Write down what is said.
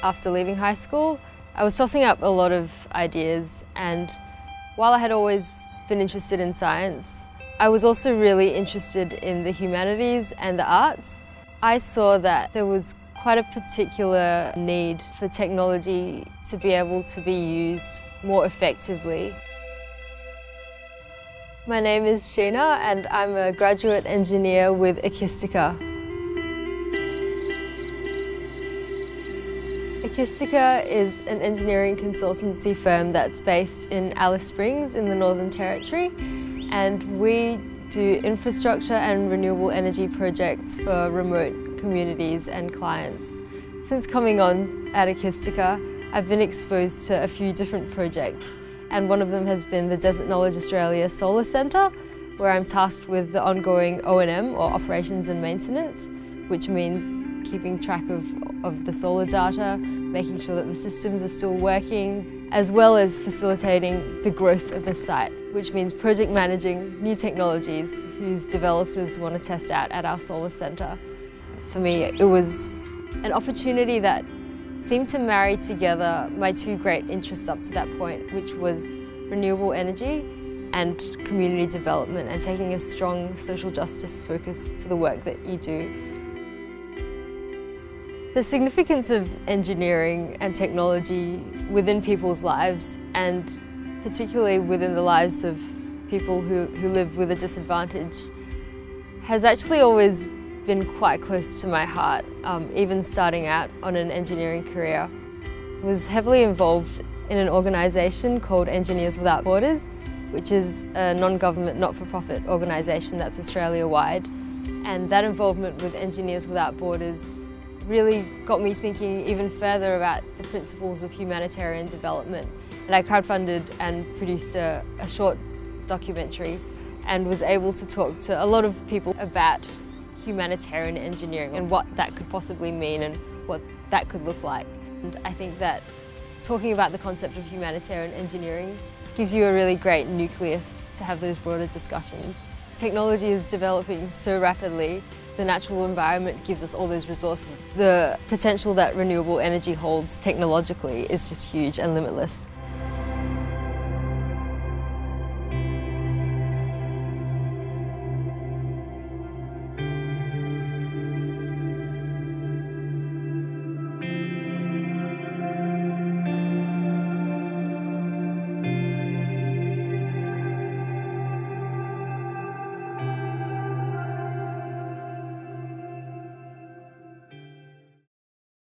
After leaving high school, I was tossing up a lot of ideas, and while I had always been interested in science, I was also really interested in the humanities and the arts. I saw that there was quite a particular need for technology to be able to be used more effectively. My name is Sheena and I'm a graduate engineer with Ekistica. Ekistica is an engineering consultancy firm that's based in Alice Springs in the Northern Territory, and we do infrastructure and renewable energy projects for remote communities and clients. Since coming on at Ekistica, I've been exposed to a few different projects, and one of them has been the Desert Knowledge Australia Solar Centre, where I'm tasked with the ongoing O&M, or operations and maintenance, which means keeping track of the solar data, making sure that the systems are still working, as well as facilitating the growth of the site, which means project managing new technologies whose developers want to test out at our solar centre. For me, it was an opportunity that seemed to marry together my two great interests up to that point, which was renewable energy and community development, and taking a strong social justice focus to the work that you do. The significance of engineering and technology within people's lives, and particularly within the lives of people who live with a disadvantage, has actually always been quite close to my heart, even starting out on an engineering career. I was heavily involved in an organisation called Engineers Without Borders, which is a non-government, not-for-profit organisation that's Australia-wide. And that involvement with Engineers Without Borders really got me thinking even further about the principles of humanitarian development. And I crowdfunded and produced a short documentary and was able to talk to a lot of people about humanitarian engineering and what that could possibly mean and what that could look like. And I think that talking about the concept of humanitarian engineering gives you a really great nucleus to have those broader discussions. Technology is developing so rapidly. The natural environment gives us all those resources. The potential that renewable energy holds technologically is just huge and limitless.